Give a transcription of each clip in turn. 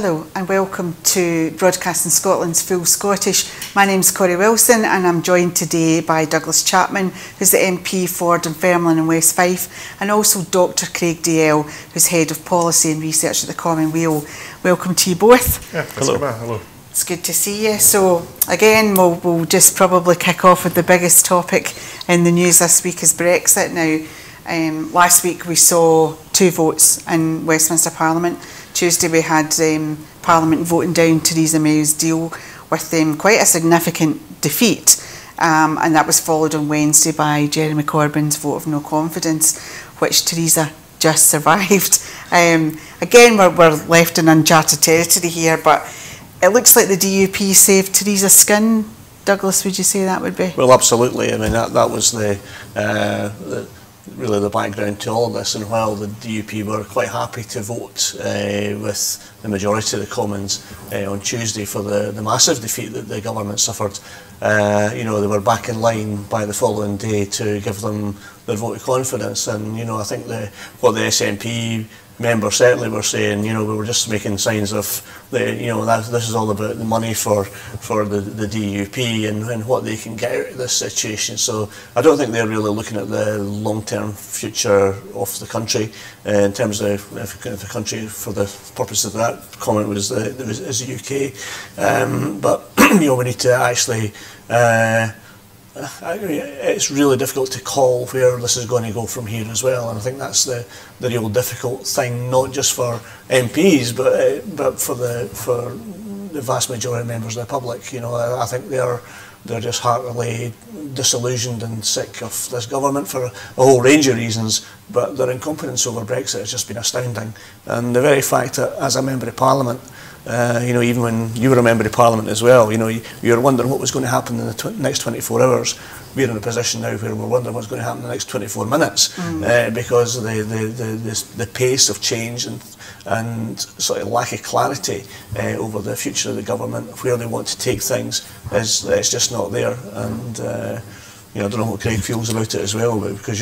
Hello and welcome to Broadcasting Scotland's Full Scottish. My name's Corri Wilson and I'm joined today by Douglas Chapman, who's the MP for Dunfermline and West Fife, and also Dr Craig Dalzell, who's Head of Policy and Research at the Common Weal. Welcome to you both. Yeah, hello. Hello. It's good to see you. So again, we'll just probably kick off with the biggest topic in the news this week is Brexit. Now, last week we saw 2 votes in Westminster Parliament. Tuesday we had Parliament voting down Theresa May's deal with quite a significant defeat, and that was followed on Wednesday by Jeremy Corbyn's vote of no confidence, which Theresa just survived. Again, we're left in uncharted territory here, but it looks like the DUP saved Theresa's skin. Douglas, would you say that would be? Well, absolutely. I mean, that was really the background to all of this, and while the DUP were quite happy to vote with the majority of the Commons on Tuesday for the massive defeat that the government suffered, you know, they were back in line by the following day to give them their vote of confidence. And you know, I think what the SNP members certainly were saying, you know, we were just making signs of this is all about the money for the DUP and what they can get out of this situation. So I don't think they're really looking at the long-term future of the country in terms of the country for the purpose of that comment was the UK. But you know, we need to actually. It's really difficult to call where this is going to go from here as well, and I think that's the real difficult thing, not just for MPs, but for the vast majority of members of the public. You know, I think they're just heartily disillusioned and sick of this government for a whole range of reasons, but their incompetence over Brexit has just been astounding. And the very fact that as a Member of Parliament, you know, even when you were a Member of Parliament as well, you know, you were wondering what was going to happen in the next 24 hours. We're in a position now where we're wondering what's going to happen in the next 24 minutes because the pace of change and sort of lack of clarity over the future of the government, where they want to take things, it's just not there. And you know, I don't know what Craig feels about it as well, but because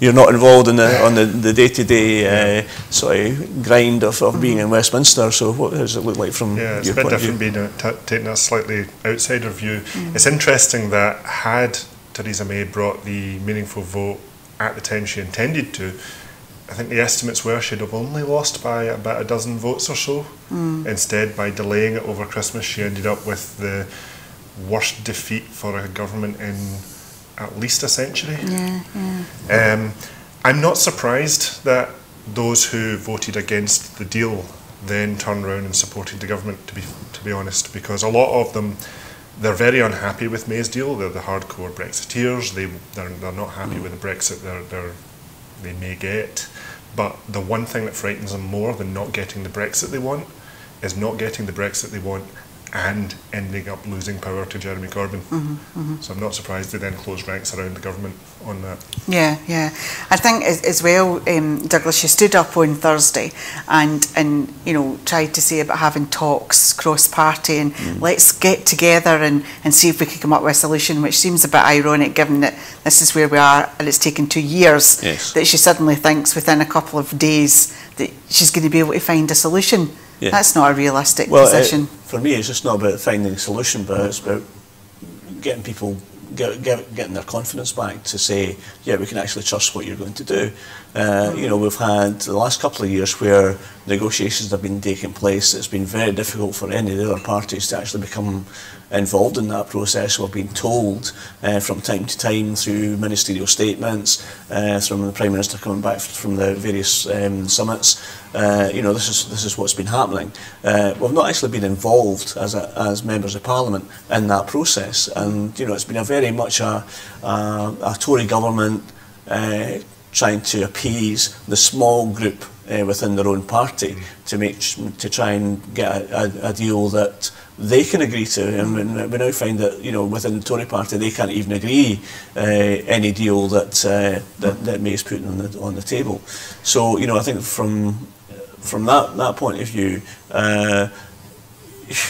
you're not involved in on the day-to-day sort of grind of being in Westminster. So what does it look like from your point of view? Yeah, it's a bit different taking a slightly outsider view. It's interesting that had Theresa May brought the meaningful vote at the time she intended to, I think the estimates were she'd have only lost by about a dozen votes or so. Instead, by delaying it over Christmas, she ended up with the worst defeat for a government in at least a century. I'm not surprised that those who voted against the deal then turned around and supported the government, to be honest, because a lot of them, they're very unhappy with May's deal. They're the hardcore Brexiteers. They're not happy with the Brexit they may get. But the one thing that frightens them more than not getting the Brexit they want is not getting the Brexit they want and ending up losing power to Jeremy Corbyn. So I'm not surprised they then closed ranks around the government on that. Yeah. I think as well, Douglas, you stood up on Thursday and you know, tried to say about having talks cross-party and let's get together and see if we can come up with a solution, which seems a bit ironic given that this is where we are and it's taken 2 years that she suddenly thinks within a couple of days that she's going to be able to find a solution. That's not a realistic position. For me, it's just not about finding a solution, but it's about getting people, getting their confidence back to say, yeah, we can actually trust what you're going to do. You know, we've had the last couple of years where negotiations have been taking place. It's been very difficult for any of the other parties to actually become involved in that process. We've been told from time to time through ministerial statements, from the Prime Minister coming back from the various summits, you know, this is what's been happening. We've not actually been involved as members of Parliament in that process, and you know, it's been a very much a Tory government trying to appease the small group within their own party to try and get a deal that they can agree to, and we now find that, you know, within the Tory party they can't even agree any deal that May's putting on the table. So you know, I think from that point of view,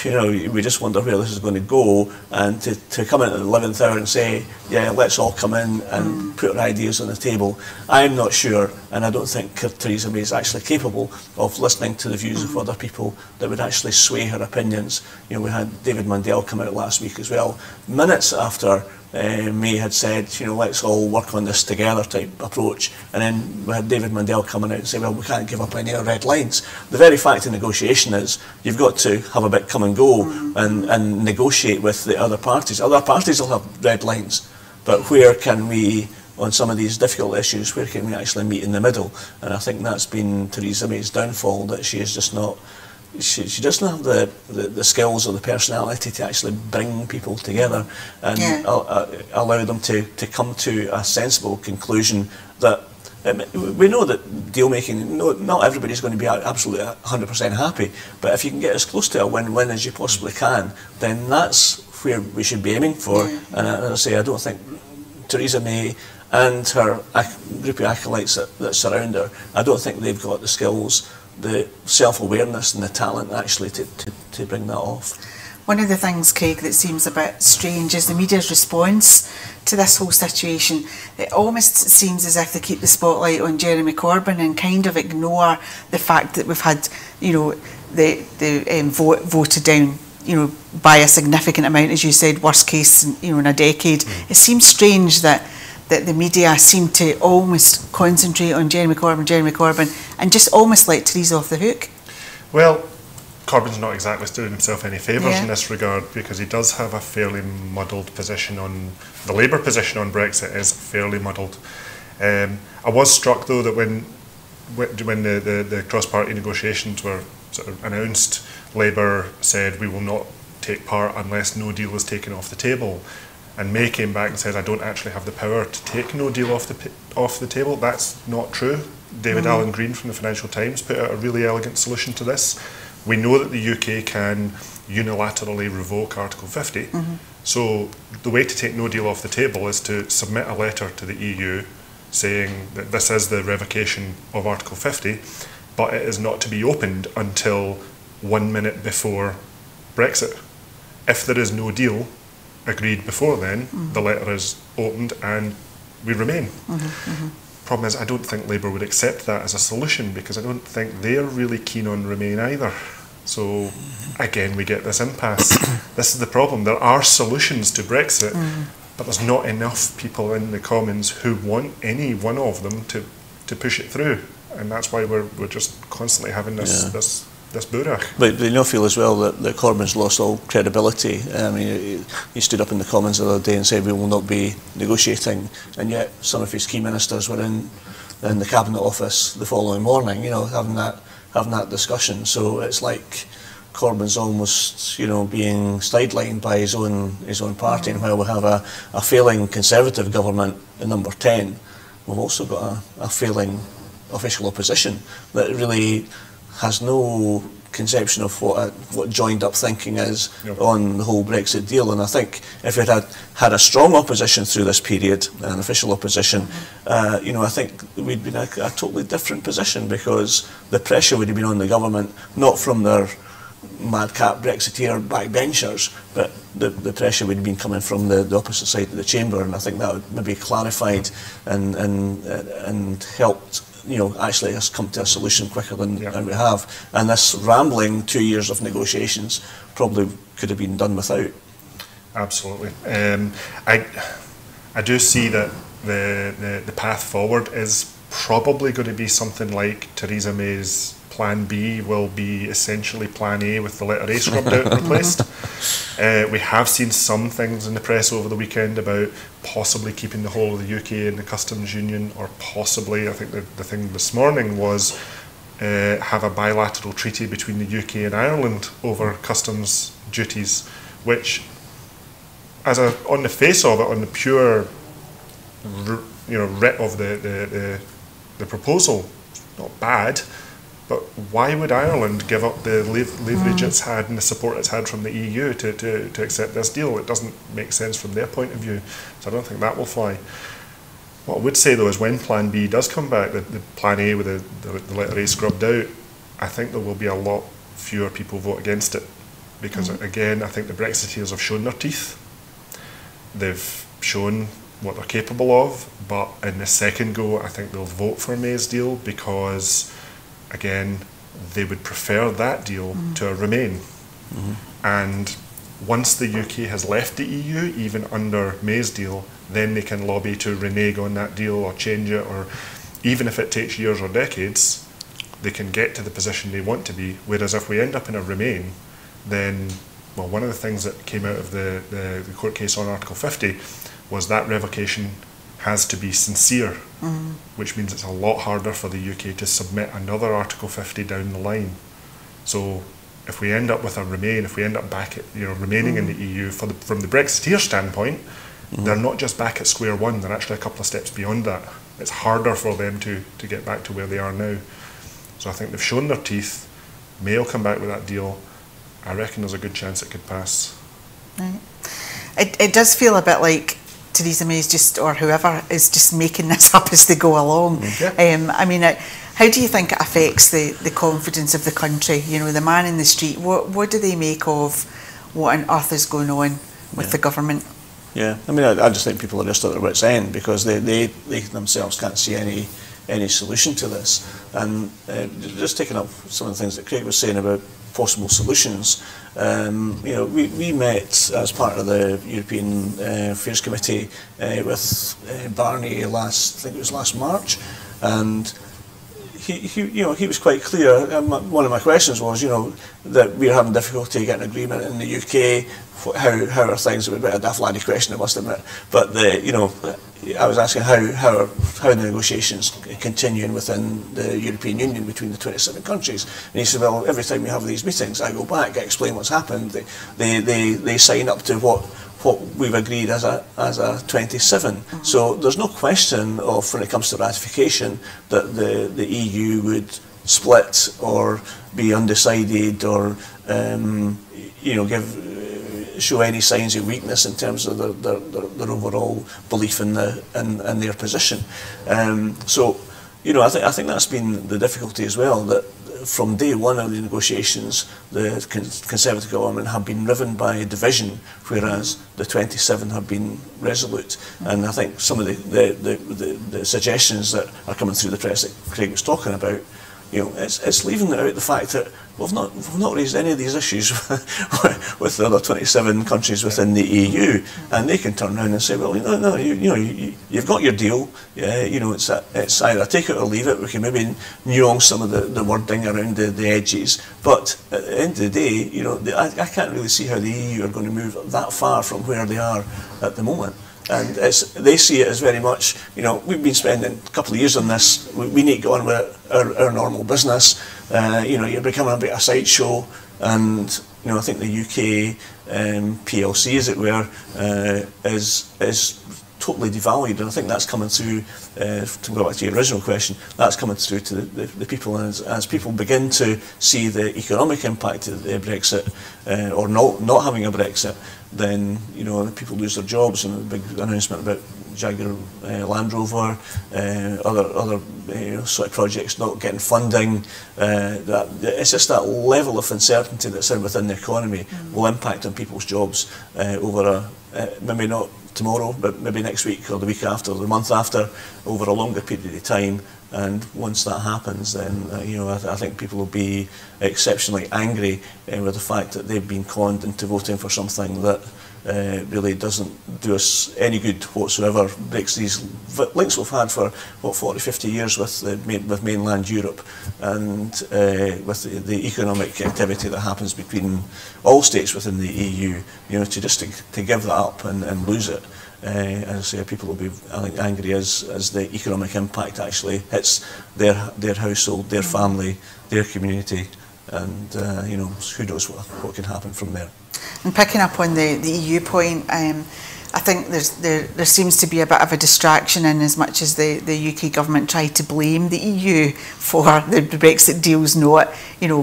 you know, we just wonder where this is going to go, and to come in at the 11th hour and say, yeah, let's all come in and put our ideas on the table. I'm not sure, and I don't think Theresa May is actually capable of listening to the views of other people that would actually sway her opinions. You know, we had David Mundell come out last week as well, minutes after May had said, you know, let's all work on this together type approach, and then we had David Mundell coming out and say, well, we can't give up any of our red lines. The very fact of negotiation is you've got to have a bit come and go and negotiate with the other parties. Other parties will have red lines, but where can we, on some of these difficult issues, where can we actually meet in the middle? And I think that's been Theresa May's downfall, that she is just not, she doesn't have the skills or the personality to actually bring people together and allow them to come to a sensible conclusion. That we know that deal making, not everybody's going to be absolutely 100% happy, but if you can get as close to a win-win as you possibly can, then that's where we should be aiming for. And as I say, I don't think Theresa May and her group of acolytes that surround her, I don't think they've got the skills, the self-awareness and the talent actually to bring that off. One of the things, Craig, that seems a bit strange is the media's response to this whole situation. It almost seems as if they keep the spotlight on Jeremy Corbyn and kind of ignore the fact that we've had, you know, the vote voted down, you know, by a significant amount, as you said, worst case, you know, in a decade. It seems strange that the media seem to almost concentrate on Jeremy Corbyn, and just almost let Theresa off the hook. Well, Corbyn's not exactly doing himself any favours in this regard, because he does have a fairly muddled position on, the Labour position on Brexit is fairly muddled. I was struck though that when the cross-party negotiations were sort of announced, Labour said we will not take part unless no deal is taken off the table. And May came back and said, I don't actually have the power to take no deal off the table. That's not true. David Allen Green from the Financial Times put out a really elegant solution to this. We know that the UK can unilaterally revoke Article 50. So the way to take no deal off the table is to submit a letter to the EU saying that this is the revocation of Article 50, but it is not to be opened until 1 minute before Brexit. If there is no deal agreed before then, the letter is opened and we remain. Problem is, I don't think Labour would accept that as a solution, because I don't think they're really keen on Remain either. So again, we get this impasse. This is the problem. There are solutions to Brexit, but there's not enough people in the Commons who want any one of them to push it through, and that's why we're just constantly having this boorach. But do you not feel as well that Corbyn's lost all credibility? I mean, he stood up in the Commons the other day and said we will not be negotiating, and yet some of his key ministers were in the Cabinet Office the following morning, you know, having that discussion. So it's like Corbyn's almost, you know, being sidelined by his own party. And while we have a failing Conservative government in number 10, we've also got a failing official opposition that really has no conception of what joined up thinking is on the whole Brexit deal. And I think if it had a strong opposition through this period, an official opposition, you know, I think we'd been in a totally different position, because the pressure would have been on the government, not from their madcap Brexiteer backbenchers, but the pressure would have been coming from the opposite side of the chamber. And I think that would maybe clarified and helped, you know, actually has come to a solution quicker than we have. And this rambling 2 years of negotiations probably could have been done without. Absolutely. I do see that the path forward is probably going to be something like Theresa May's Plan B will be essentially Plan A with the letter A scrubbed out and replaced. We have seen some things in the press over the weekend about possibly keeping the whole of the UK in the customs union, or possibly, I think the thing this morning was have a bilateral treaty between the UK and Ireland over customs duties, which, on the face of it, on the pure, you know, writ of the proposal, not bad. But why would Ireland give up the leverage it's had and the support it's had from the EU to accept this deal? It doesn't make sense from their point of view, so I don't think that will fly. What I would say though is when Plan B does come back, the Plan A with the letter A scrubbed out, I think there will be a lot fewer people vote against it. because again, I think the Brexiteers have shown their teeth. They've shown what they're capable of, but in the second go, I think they'll vote for May's deal because, again, they would prefer that deal to a remain. And once the UK has left the EU, even under May's deal, then they can lobby to renege on that deal or change it, or even if it takes years or decades, they can get to the position they want to be. Whereas if we end up in a remain, then, well, one of the things that came out of the court case on Article 50 was that revocation has to be sincere, which means it's a lot harder for the UK to submit another Article 50 down the line. So if we end up with a remain, if we end up back at, remaining in the EU, from the Brexiteer standpoint, they're not just back at square one, they're actually a couple of steps beyond that. It's harder for them to get back to where they are now. So I think they've shown their teeth. May will come back with that deal. I reckon there's a good chance it could pass. Right. It does feel a bit like Theresa May or whoever is just making this up as they go along. I mean, how do you think it affects the confidence of the country? The man in the street, what do they make of what on earth is going on with the government? Yeah, I mean, I just think people are just at their wits' end because they themselves can't see any solution to this. And just taking up some of the things that Craig was saying about possible solutions, we met as part of the European Affairs Committee with Barney I think it was last March, and he was quite clear. One of my questions was, that we're having difficulty getting agreement in the UK. How are things? It was a bit of a daft laddie question, I must admit. But I was asking how the negotiations continuing within the European Union between the 27 countries. And he said, well, every time we have these meetings, I go back, I explain what's happened. They sign up to what we've agreed as a 27. So there's no question of, when it comes to ratification, that the EU would split or be undecided or show any signs of weakness in terms of their overall belief in their position. So I think that's been the difficulty as well, that from day one of the negotiations, the Conservative government have been driven by division, whereas the 27 have been resolute. And I think some of the suggestions that are coming through the press that Craig was talking about, it's leaving out the fact that we've not raised any of these issues with the other 27 countries within the EU, and they can turn around and say, well, no, you've got your deal. It's either take it or leave it. We can maybe nuance some of the wording around the edges, but at the end of the day, I can't really see how the EU are going to move that far from where they are at the moment. And they see it as very much, we've been spending a couple of years on this, we need to go on with our normal business, you're becoming a bit of a sideshow, and I think the UK PLC, as it were, is totally devalued, and I think that's coming through, to go back to your original question, that's coming through to the people, and as people begin to see the economic impact of the Brexit, or not having a Brexit, then people lose their jobs, and the big announcement about Jaguar Land Rover, other sort of projects not getting funding, it's just that level of uncertainty that's within the economy will impact on people's jobs over maybe not tomorrow, but maybe next week or the week after, or the month after, over a longer period of time. And once that happens, then I think people will be exceptionally angry with the fact that they've been conned into voting for something that really doesn't do us any good whatsoever, breaks these links we've had for 40-50 years with mainland Europe, and with the economic activity that happens between all states within the EU, to give that up and lose it. As I say, people will be, I think, angry as the economic impact actually hits their household, their family, their community, and who knows what can happen from there. And picking up on the EU point, I think there seems to be a bit of a distraction in as much as the UK government tried to blame the EU for the Brexit deals not,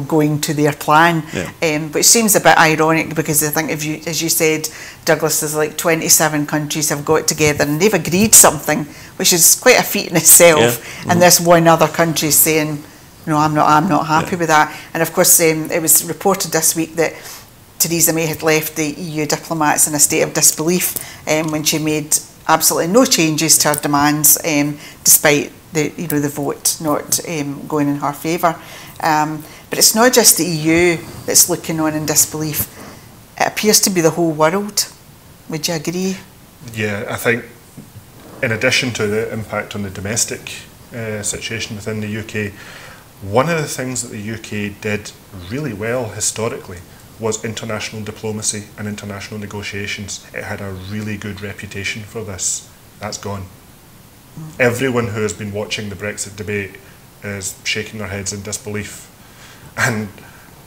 going to their plan. Yeah. Which seems a bit ironic, because I think, as you said, Douglas, there's like 27 countries have got together and they've agreed something, which is quite a feat in itself. Yeah. And this one other country saying, no, I'm not happy with that. And of course, it was reported this week that Theresa May had left the EU diplomats in a state of disbelief when she made absolutely no changes to her demands, despite the vote not going in her favour. But it's not just the EU that's looking on in disbelief. It appears to be the whole world. Would you agree? Yeah, I think in addition to the impact on the domestic situation within the UK, one of the things that the UK did really well historically was international diplomacy and international negotiations. It had a really good reputation for this. That's gone. Everyone who has been watching the Brexit debate is shaking their heads in disbelief. And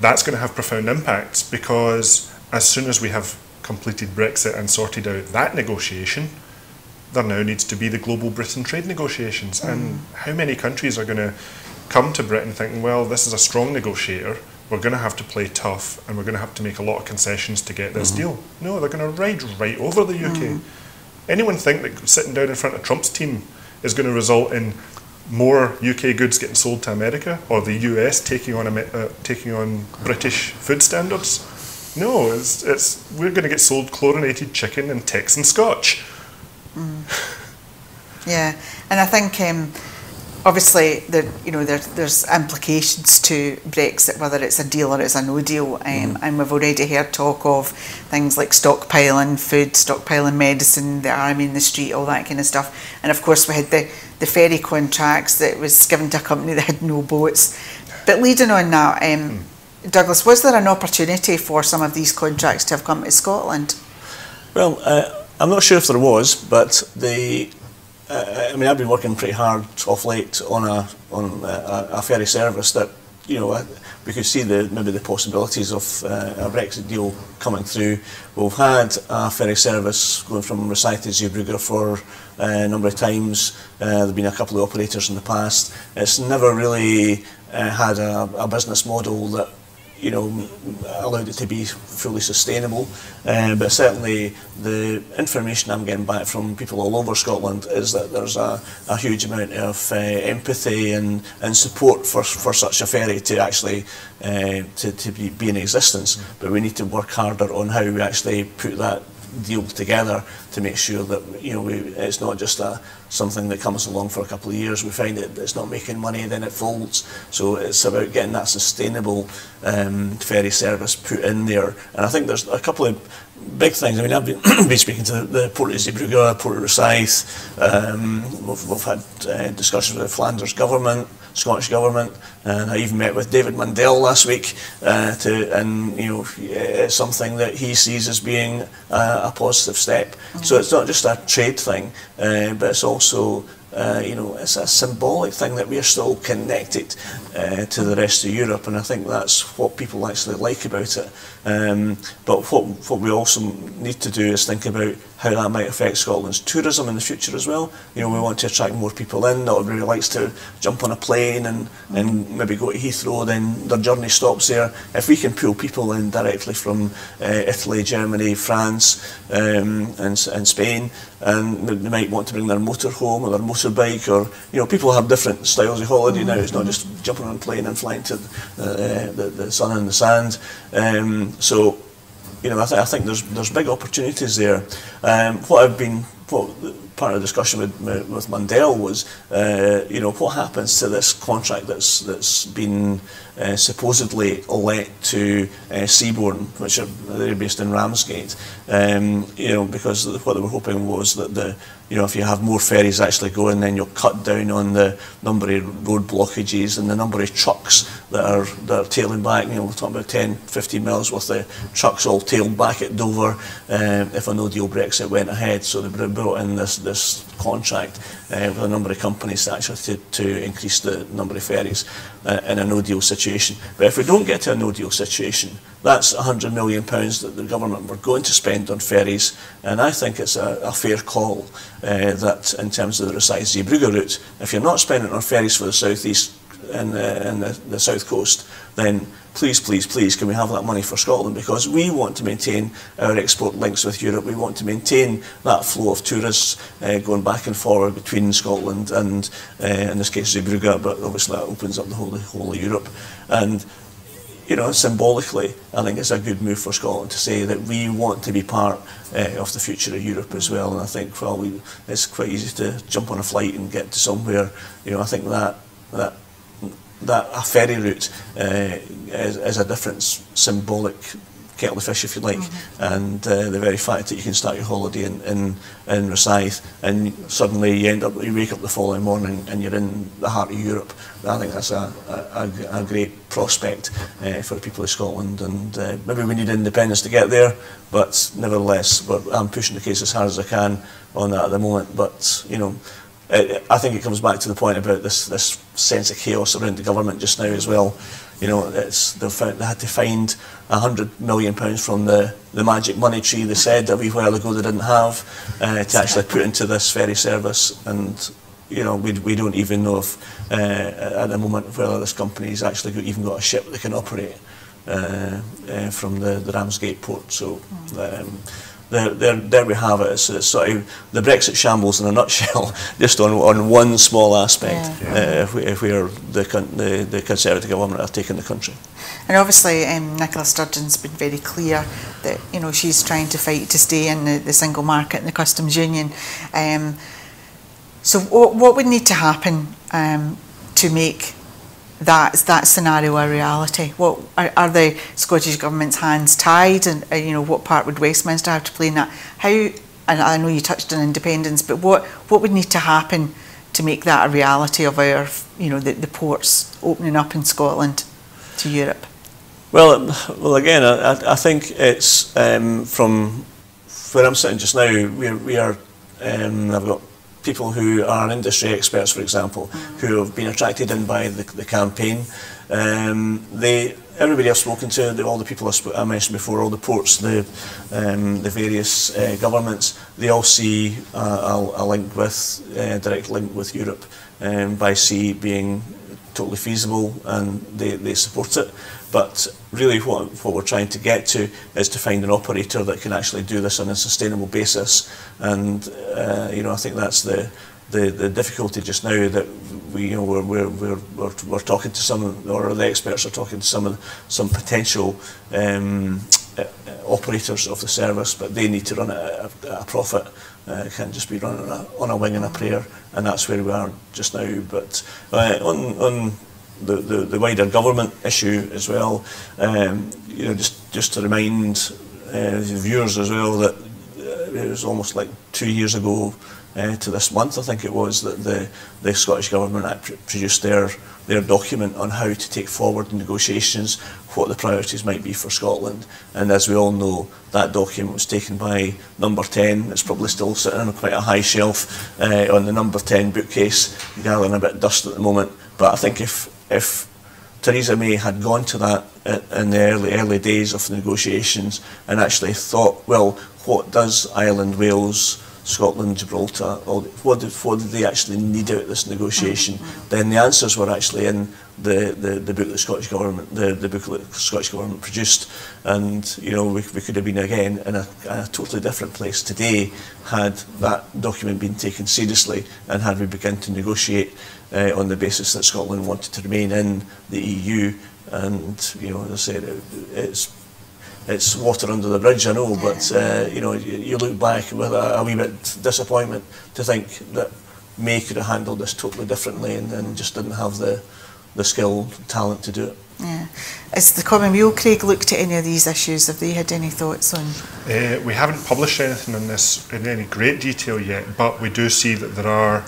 that's going to have profound impacts, because as soon as we have completed Brexit and sorted out that negotiation, there now needs to be the global Britain trade negotiations. And how many countries are going to come to Britain thinking, well, this is a strong negotiator, we're going to have to play tough and we're going to have to make a lot of concessions to get this deal. No, they're going to ride right over the UK. Anyone think that sitting down in front of Trump's team is going to result in more UK goods getting sold to America, or the US taking on British food standards? No, we're going to get sold chlorinated chicken and Texan Scotch. Yeah, and I think obviously there's implications to Brexit, whether it's a deal or it's a no deal, and we've already heard talk of things like stockpiling food, stockpiling medicine, the army in the street, all that kind of stuff. And of course we had the ferry contracts that was given to a company that had no boats. But leading on that, Douglas, was there an opportunity for some of these contracts to have come to Scotland? Well, I'm not sure if there was, but I mean, I've been working pretty hard off late on a ferry service that, we could see maybe the possibilities of a Brexit deal coming through. We've had a ferry service going from Rosyth to Zeebrugge for a number of times. There have been a couple of operators in the past. It's never really had a business model that allowed it to be fully sustainable, but certainly the information I'm getting back from people all over Scotland is that there's a huge amount of empathy and support for such a ferry to actually to be in existence. But we need to work harder on how we actually put that deal together to make sure that it's not just something that comes along for a couple of years. We find it's not making money, then it folds. So it's about getting that sustainable ferry service put in there. And I think there's a couple of big things. I mean, I've been speaking to the Port of Zeebrugge, Port of Rosyth. We've had discussions with the Flanders government, Scottish government, and I even met with David Mundell last week. It's something that he sees as being a positive step. So it's not just a trade thing, but it's also it's a symbolic thing that we are still connected to the rest of Europe, and I think that's what people actually like about it. But what we also need to do is think about how that might affect Scotland's tourism in the future as well. We want to attract more people in. Not everybody likes to jump on a plane and maybe go to Heathrow, then their journey stops there. If we can pull people in directly from Italy, Germany, France and Spain, and they might want to bring their motorhome or their motorbike, or people have different styles of holiday now. It's not just jumping on a plane and flying to the sun and the sand. So I think there's big opportunities there. Part of the discussion with Mundell was, what happens to this contract that's been supposedly let to Seabourn, which they're based in Ramsgate, because what they were hoping was that if you have more ferries actually going, then you'll cut down on the number of road blockages and the number of trucks that are tailing back. We're talking about 10, 15 miles worth of trucks all tailed back at Dover if a no-deal Brexit went ahead. So they brought in this contract with a number of companies actually to increase the number of ferries in a no-deal situation. But if we don't get to a no-deal situation, that's £100 million that the government were going to spend on ferries, and I think it's a fair call that in terms of the Rosyth-Zeebrugge route, if you're not spending on ferries for the southeast and the south coast, then please can we have that money for Scotland, because we want to maintain our export links with Europe. We want to maintain that flow of tourists going back and forward between Scotland and in this case Zeebrugge, but obviously that opens up the whole of Europe. And you know, symbolically, I think it's a good move for Scotland to say that we want to be part of the future of Europe as well. And I think, well, it's quite easy to jump on a flight and get to somewhere. You know, I think that a ferry route is a different symbolic kettle of fish, if you like, and the very fact that you can start your holiday in Rosyth and suddenly you wake up the following morning and you're in the heart of Europe. I think that's a great prospect for the people of Scotland, and maybe we need independence to get there, but nevertheless, I'm pushing the case as hard as I can on that at the moment. But you know, I think it comes back to the point about this sense of chaos around the government just now as well. You know, they had to find £100 million from the magic money tree they said a wee while ago they didn't have to actually put into this ferry service. And you know, we don't even know if at the moment whether this company's actually even got a ship that can operate from the Ramsgate port. So there we have it. It's sort of the Brexit shambles in a nutshell, just on one small aspect, where the Conservative government are taking the country. And obviously, Nicola Sturgeon's been very clear that, you know, she's trying to fight to stay in the single market and the customs union. So what would need to happen to make that scenario a reality? What are the Scottish Government's hands tied, and you know, what part would Westminster have to play in that? How, and I know you touched on independence, but what would need to happen to make that a reality of our, you know, the ports opening up in Scotland to Europe? Well, again, I think it's from where I'm sitting just now. We are. I've got people who are industry experts, for example, who have been attracted in by the campaign. Everybody I've spoken to, all the people I mentioned before, all the ports, the various governments, they all see a link with, direct link with Europe by sea being totally feasible, and they support it. But really what we're trying to get to is to find an operator that can actually do this on a sustainable basis. And you know, I think that's the difficulty just now, that we're talking to some, or the experts are talking to some potential operators of the service, but they need to run it at a profit. It can't just be run on a wing and a prayer, and that's where we are just now. But on the wider government issue as well, you know, just to remind viewers as well that it was almost like 2 years ago to this month, I think it was, that the Scottish Government produced their document on how to take forward negotiations, what the priorities might be for Scotland. And as we all know, that document was taken by number 10. It's probably still sitting on quite a high shelf on the number 10 bookcase, gathering a bit of dust at the moment. But I think if Theresa May had gone to that in the early days of the negotiations and actually thought, well, what does Ireland, Wales, Scotland, Gibraltar, what did they actually need out of this negotiation? Then the answers were actually in the book that the Scottish Government, the booklet the Scottish Government produced. And you know, we could have been again in a totally different place today had that document been taken seriously, and had we begun to negotiate on the basis that Scotland wanted to remain in the EU. And you know, as I said, it's water under the bridge, I know, but you know, you look back with a wee bit disappointment to think that May could have handled this totally differently, and just didn't have the skill, talent to do it. Yeah. Has the Common Weal, Craig, looked at any of these issues? Have they had any thoughts on? We haven't published anything on this in any great detail yet, but we do see that there are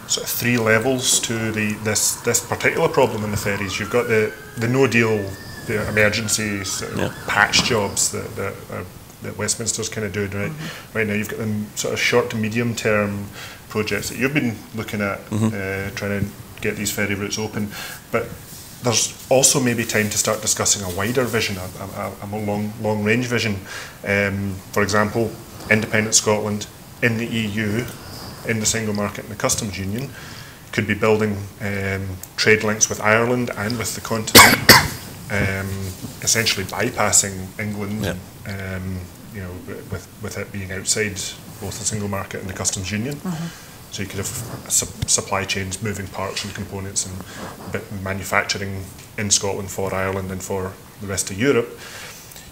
sort of 3 levels to this particular problem in the ferries. You've got the no deal, the emergency sort of patch jobs that Westminster's kind of doing right now. You've got the sort of short to medium term projects that you've been looking at, trying to get these ferry routes open. But there's also maybe time to start discussing a wider vision, a more long range vision. For example, independent Scotland in the EU, in the single market and the customs union, could be building trade links with Ireland and with the continent. Essentially bypassing England, you know, with it being outside both the single market and the customs union. So you could have supply chains moving parts and components and manufacturing in Scotland for Ireland and for the rest of Europe,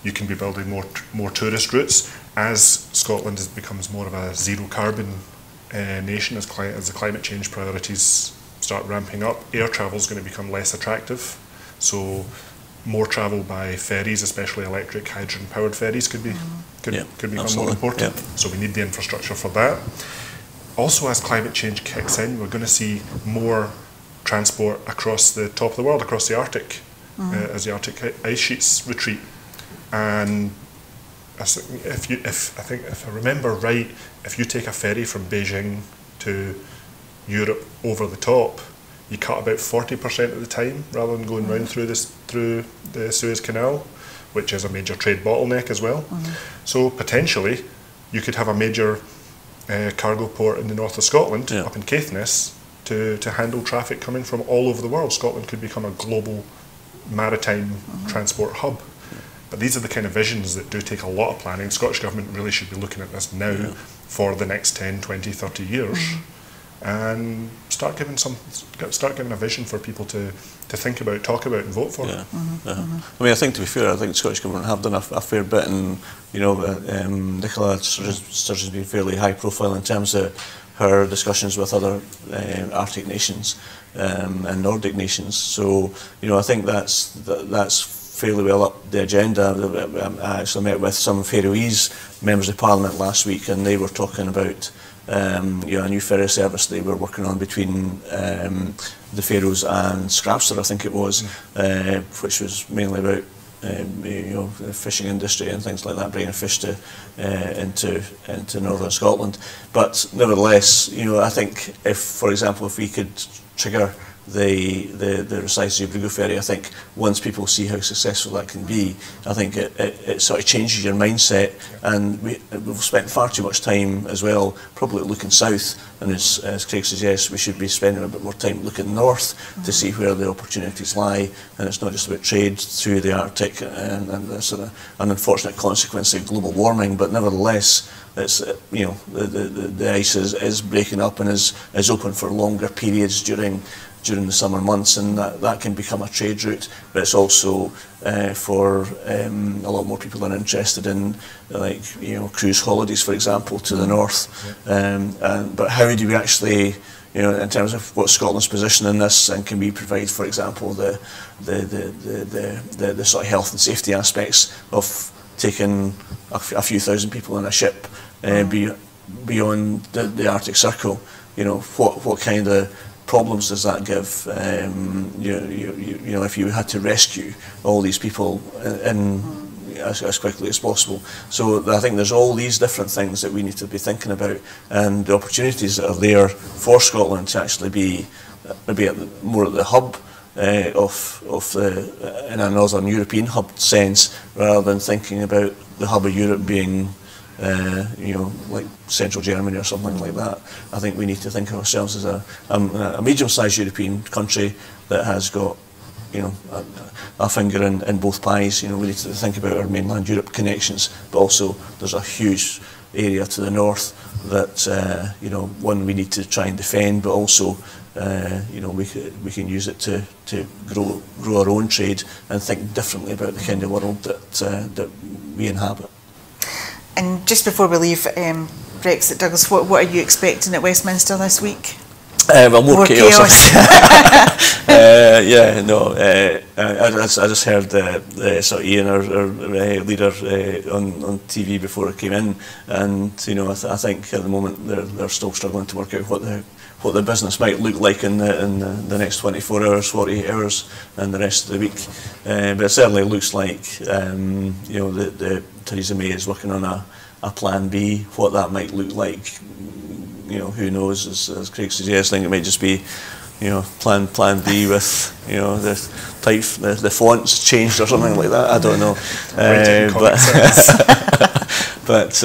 you can be building more tourist routes. As Scotland becomes more of a zero carbon nation, as the climate change priorities start ramping up, air travel is going to become less attractive. So more travel by ferries, especially electric, hydrogen-powered ferries, could become more important. Yeah. So we need the infrastructure for that. Also, as climate change kicks in, we're going to see more transport across the top of the world, across the Arctic, as the Arctic ice sheets retreat. And if I remember right, if you take a ferry from Beijing to Europe over the top, you cut about 40% of the time rather than going round through the Suez Canal, which is a major trade bottleneck as well. So potentially, you could have a major cargo port in the north of Scotland, up in Caithness, to handle traffic coming from all over the world. Scotland could become a global maritime transport hub. But these are the kind of visions that do take a lot of planning. The Scottish Government really should be looking at this now for the next 10, 20, 30 years and start giving a vision for people to think about, talk about and vote for. Yeah. I mean, I think, to be fair, I think the Scottish Government have done a fair bit, and Nicola Sturgeon's been fairly high profile in terms of her discussions with other Arctic nations and Nordic nations. So, I think that's fairly well up the agenda. I actually met with some Faroese members of Parliament last week, and they were talking about a new ferry service they were working on between the Faroes and Scrapster, I think it was, which was mainly about the fishing industry and things like that, bringing fish into northern Scotland. But nevertheless, I think for example, if we could trigger the Recycled Brigo ferry, I think once people see how successful that can be, I think it sort of changes your mindset. And we've spent far too much time as well probably looking south, and as Craig suggests, we should be spending a bit more time looking north to see where the opportunities lie. And it's not just about trade through the Arctic and the sort of an unfortunate consequence of global warming, but nevertheless, it's the ice is breaking up and is open for longer periods during the summer months, and that can become a trade route. But it's also for a lot more people that are interested in, like, cruise holidays, for example, to the north. But how do we actually, in terms of what Scotland's position in this, and can we provide, for example, the sort of health and safety aspects of taking a few thousand people in a ship beyond the Arctic Circle? What kind of problems does that give? If you had to rescue all these people as quickly as possible. So I think there's all these different things that we need to be thinking about, and the opportunities that are there for Scotland to actually be maybe more at the hub of in a Northern European hub sense, rather than thinking about the hub of Europe being like central Germany or something like that. I think we need to think of ourselves as a medium-sized European country that has got a finger in both pies. We need to think about our mainland Europe connections, but also there's a huge area to the north that one, we need to try and defend, but also we can use it to grow our own trade and think differently about the kind of world that we inhabit. And just before we leave Brexit, Douglas, what are you expecting at Westminster this week? Well, more chaos. I just heard sort of Ian, our leader, on TV before I came in, and I think at the moment they're still struggling to work out what the business might look like in the next 24 hours, 48 hours, and the rest of the week. But it certainly looks like the Theresa May is working on a plan B. What that might look like, who knows? As Craig suggests, I think it might just be plan B with the fonts changed or something like that. I don't know. But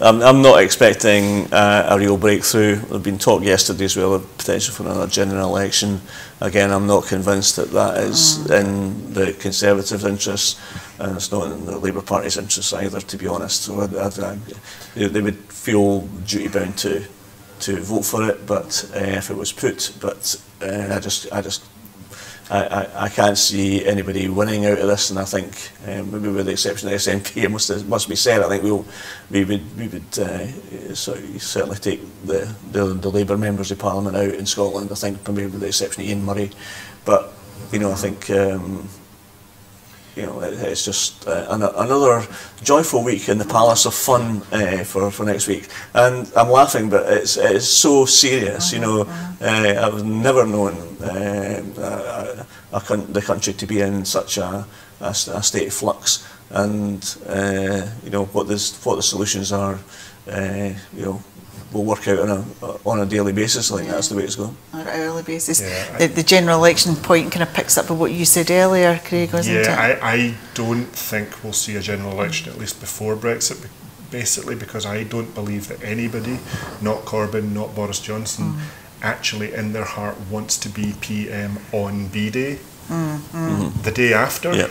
I'm not expecting a real breakthrough. There's been talk yesterday as well of potential for another general election. Again, I'm not convinced that is in the Conservatives' interests, and it's not in the Labour Party's interests either, to be honest. So they would feel duty bound to I can't see anybody winning out of this, and I think maybe with the exception of the SNP, it must be said, I think we would certainly take the Labour members of Parliament out in Scotland. I think maybe with the exception of Ian Murray, but I think it's just another joyful week in the Palace of Fun for next week. And I'm laughing, but it's so serious. I've never known the country to be in such a state of flux, and what the solutions are. We'll work out on a daily basis. I think that's the way it's going. On a daily basis. Yeah, the general election point kind of picks up with what you said earlier, Craig, wasn't it? Yeah, I don't think we'll see a general election, at least before Brexit, basically because I don't believe that anybody, not Corbyn, not Boris Johnson, actually in their heart wants to be PM on B-Day. The day after,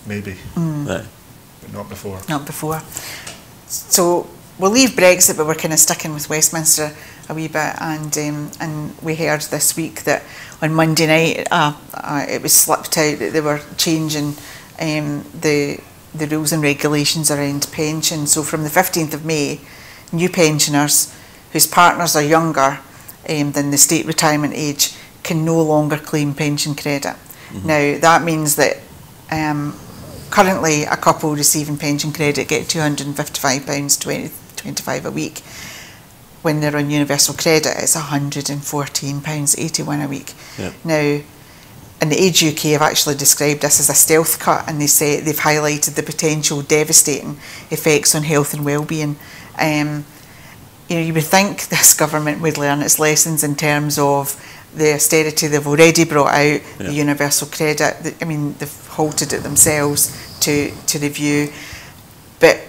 maybe, but not before. Not before. So we'll leave Brexit, but we're kind of sticking with Westminster a wee bit, and we heard this week that on Monday night it was slipped out that they were changing the rules and regulations around pension. So from the 15th of May, new pensioners whose partners are younger than the state retirement age can no longer claim pension credit. Now that means that currently a couple receiving pension credit get £255.25 a week. When they're on universal credit, it's £114.81 a week. Now, and the Age UK have actually described this as a stealth cut, and they say they've highlighted the potential devastating effects on health and well-being. You would think this government would learn its lessons in terms of the austerity they've already brought out, the universal credit. They've halted it themselves to review, but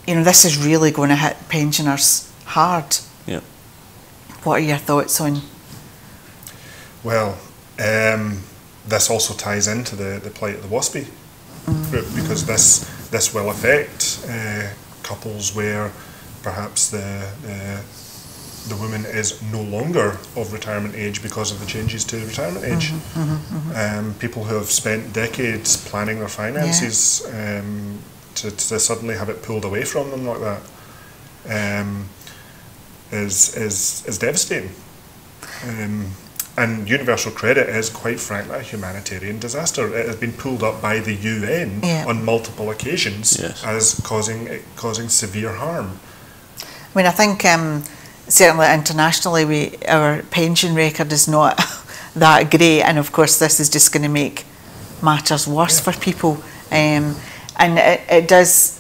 this is really going to hit pensioners hard. What are your thoughts on? Well, this also ties into the plight of the WASPI group, because this will affect couples where perhaps the woman is no longer of retirement age because of the changes to retirement age. People who have spent decades planning their finances, to suddenly have it pulled away from them like that is devastating. And universal credit is, quite frankly, a humanitarian disaster. It has been pulled up by the UN on multiple occasions as causing severe harm. I think certainly internationally our pension record is not that great, and of course this is just going to make matters worse for people, and it does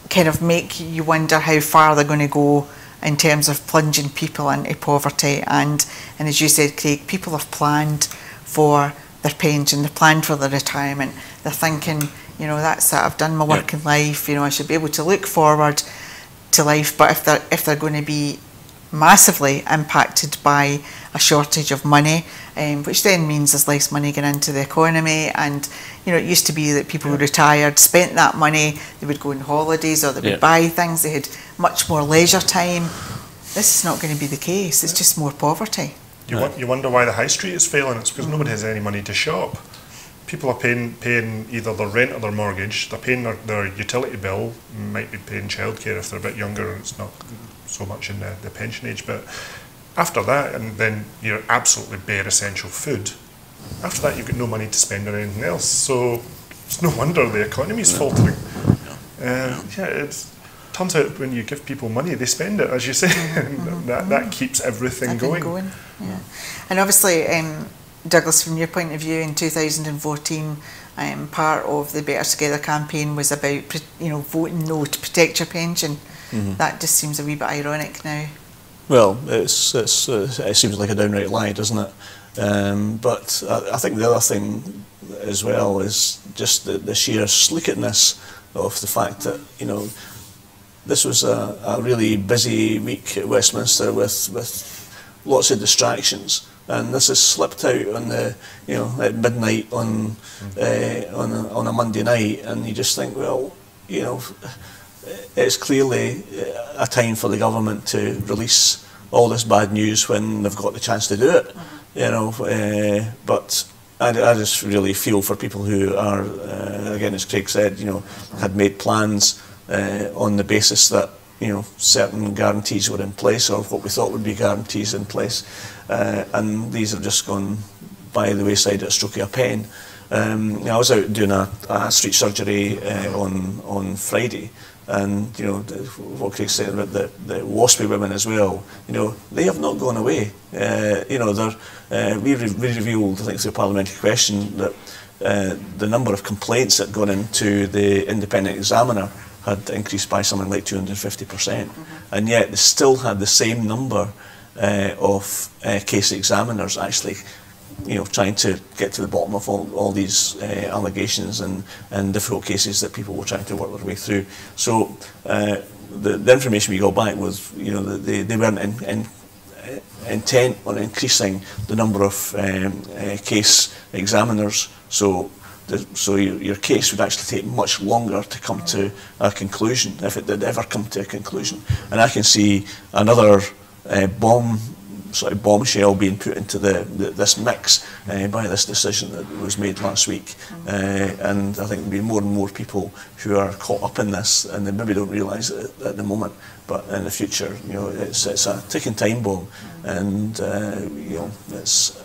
kind of make you wonder how far they're going to go in terms of plunging people into poverty. And as you said, Craig, people have planned for their pension, they've planned for their retirement, they're thinking, that's it, I've done my work in life, I should be able to look forward to life. But if they're going to be massively impacted by a shortage of money, which then means there's less money going into the economy, and it used to be that people who retired spent that money, they would go on holidays or they would buy things, they had much more leisure time. This is not going to be the case. It's just more poverty. You wonder why the high street is failing. It's because nobody has any money to shop. People are paying either their rent or their mortgage, they're paying their utility bill, might be paying childcare if they're a bit younger, it's not so much in the pension age, but after that, and then your absolutely bare essential food, after that you've got no money to spend on anything else, so it's no wonder the economy's faltering. It turns out when you give people money, they spend it, as you say, and that keeps everything going. And obviously, Douglas, from your point of view, in 2014, part of the Better Together campaign was about voting no to protect your pension. That just seems a wee bit ironic now. Well, it seems like a downright lie, doesn't it? But I think the other thing as well is just the sheer sleekness of the fact that this was a really busy week at Westminster with lots of distractions, and this has slipped out on at midnight on a Monday night, and you just think, well, it's clearly a time for the government to release all this bad news when they've got the chance to do it, but I just really feel for people who are, again, as Craig said, had made plans on the basis that certain guarantees were in place, or what we thought would be guarantees in place, and these have just gone by the wayside at a stroke of a pen. I was out doing a street surgery on Friday, and what Craig said about the WASPy women as well, they have not gone away. We revealed, I think through a parliamentary question, that the number of complaints that gone into the independent examiner had increased by something like 250%, and yet they still had the same number of case examiners actually trying to get to the bottom of all these allegations and difficult cases that people were trying to work their way through. So the information we got back was, they weren't intent on increasing the number of case examiners. So your case would actually take much longer to come to a conclusion, if it did ever come to a conclusion. And I can see another bombshell being put into this mix by this decision that was made last week, and I think there'll be more and more people who are caught up in this, and they maybe don't realise it at the moment, but in the future, it's a ticking time bomb, and it's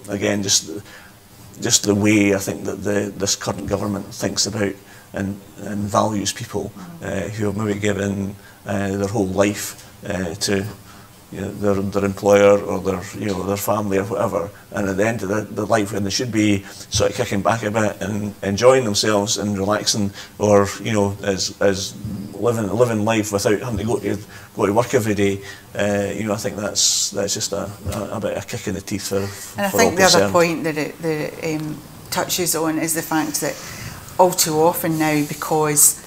again just the way I think that this current government thinks about and values people who have maybe given their whole life to their employer or their family or whatever, and at the end of the life, when they should be sort of kicking back a bit and enjoying themselves and relaxing, or as living life without having to go to work every day, I think that's just a bit of a kick in the teeth for And I think the other point that it touches on is the fact that all too often now, because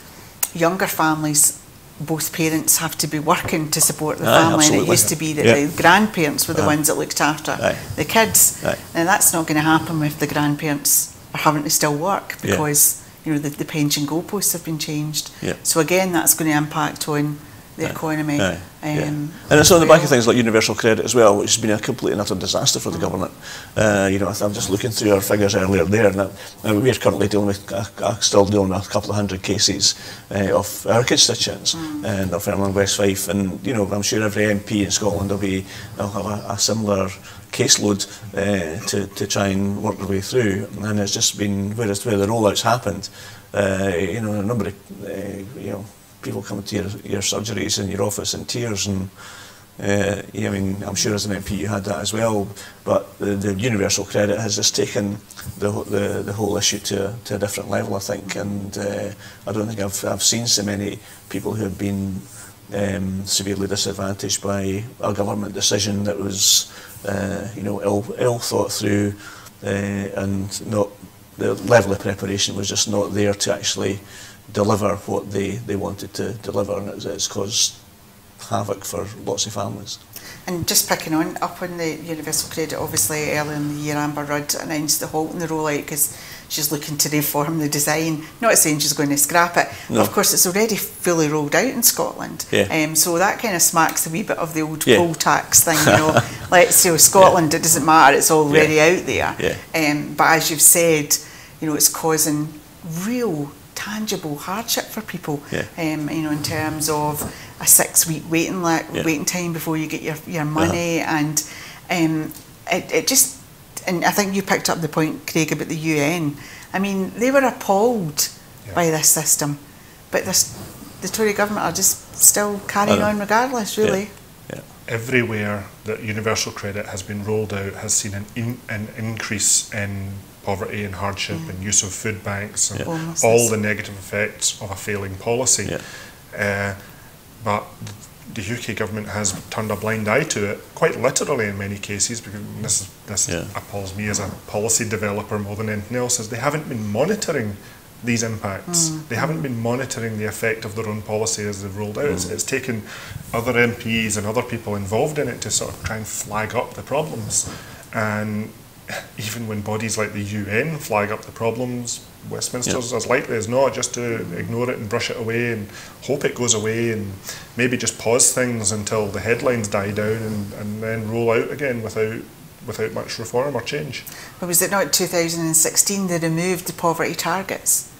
younger families, both parents have to be working to support the family, absolutely. And it used to be that the grandparents were the ones that looked after the kids, and that's not going to happen if the grandparents are having to still work, because the pension goalposts have been changed. So again, that's going to impact on the economy. And it's on the back of things like universal credit as well, which has been a complete and utter disaster for the government. I'm just looking through our figures earlier there, and we're currently still dealing with a couple of hundred cases of our constituents and of Fairland West Fife, and I'm sure every MP in Scotland will have a similar caseload to try and work their way through, and it's just been where the rollouts happened. A number of people come to your surgeries in your office in tears, and I'm sure as an MP you had that as well. But the universal credit has just taken the whole issue to a different level, I think. And I don't think I've seen so many people who have been severely disadvantaged by a government decision that was ill thought through, and not the level of preparation was just not there to actually deliver what they wanted to deliver, and it's caused havoc for lots of families. And just picking up on the universal credit, obviously earlier in the year Amber Rudd announced the halt in the rollout because she's looking to reform the design, not saying she's going to scrap it. No. Of course, it's already fully rolled out in Scotland, so that kind of smacks a wee bit of the old poll tax thing, let's say Scotland, it doesn't matter, it's already out there. But as you've said, it's causing real tangible hardship for people, in terms of a 6-week waiting time before you get your money, and it just, and I think you picked up the point, Craig, about the UN. I mean, they were appalled by this system, but the Tory government are just still carrying on regardless, really. Everywhere that universal credit has been rolled out has seen an increase in poverty and hardship and use of food banks and all the negative effects of a failing policy. But the UK government has turned a blind eye to it, quite literally in many cases, because this appalls me as a policy developer more than anything else, is they haven't been monitoring these impacts. They haven't been monitoring the effect of their own policy as they've rolled out. It's taken other MPs and other people involved in it to sort of try and flag up the problems. And even when bodies like the UN flag up the problems, Westminster's as likely as not just to ignore it and brush it away and hope it goes away, and maybe just pause things until the headlines die down and then roll out again without without much reform or change. But was it not 2016 they removed the poverty targets?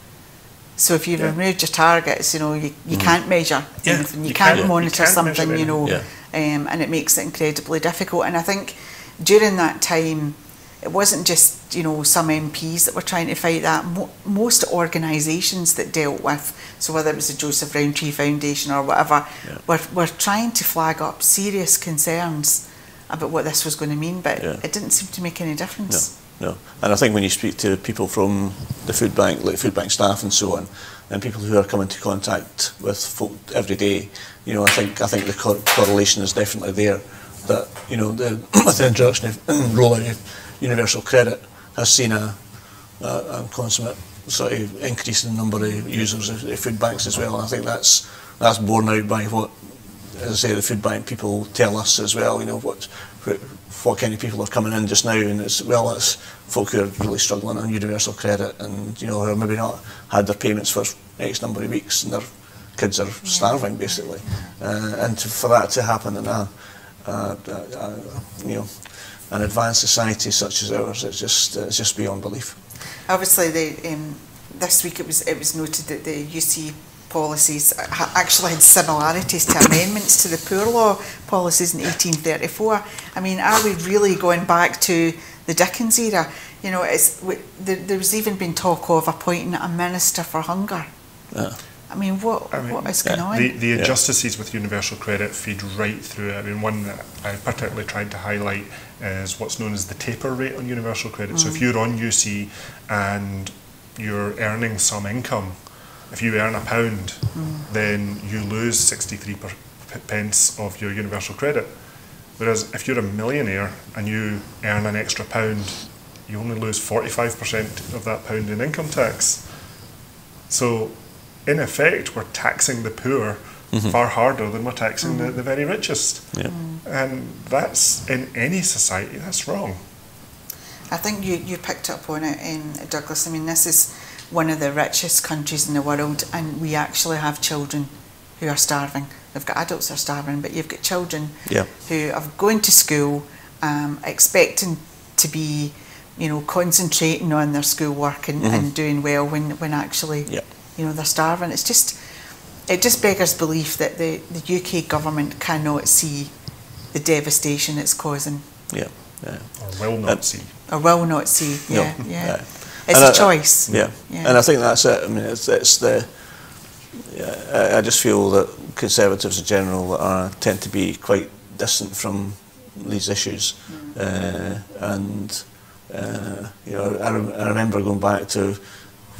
So if you've removed your targets, you know, you can't measure anything, you can't monitor something, you know, and it makes it incredibly difficult. And I think during that time, it wasn't just, you know, some MPs that were trying to fight that. Most organisations that dealt with, so whether it was the Joseph Rowntree Foundation or whatever, were trying to flag up serious concerns about what this was going to mean, but it didn't seem to make any difference. No, and I think when you speak to people from the food bank, like food bank staff and so on, and people who are coming into contact with folk every day, you know, I think the correlation is definitely there. That, you know, with the introduction of rollout of universal credit has seen a consummate sort of increase in the number of users of food banks as well. And I think that's borne out by what, as I say, the food bank people tell us as well. You know, what kind of people are coming in just now, and it's folk who are really struggling on universal credit, and, you know, who have maybe not had their payments for X number of weeks, and their kids are starving basically, and for that to happen in you know, an advanced society such as ours, it's just beyond belief. Obviously, this week it was noted that the UC policies actually had similarities to amendments to the poor law policies in 1834. I mean, are we really going back to the Dickens era? You know, there was even been talk of appointing a minister for hunger. I mean, what is going on? The injustices with universal credit feed right through it. I mean, one that I particularly tried to highlight is what's known as the taper rate on universal credit. So if you're on UC and you're earning some income, if you earn £1, then you lose 63 pence of your universal credit. Whereas if you're a millionaire and you earn an extra £1, you only lose 45% of that pound in income tax. So in effect, we're taxing the poor far harder than we're taxing the very richest. And that's, in any society, that's wrong. I think you picked up on it, Douglas. I mean, this is one of the richest countries in the world, and we actually have children who are starving. We've got adults who are starving, but you've got children who are going to school, expecting to be, you know, concentrating on their schoolwork and doing well when actually, you know, they're starving. It just beggars belief that the UK government cannot see the devastation it's causing. Or will not see. Or will not see. It's a choice. And I think that's it. I mean, it's the. I just feel that Conservatives in general tend to be quite distant from these issues, and you know, I remember going back to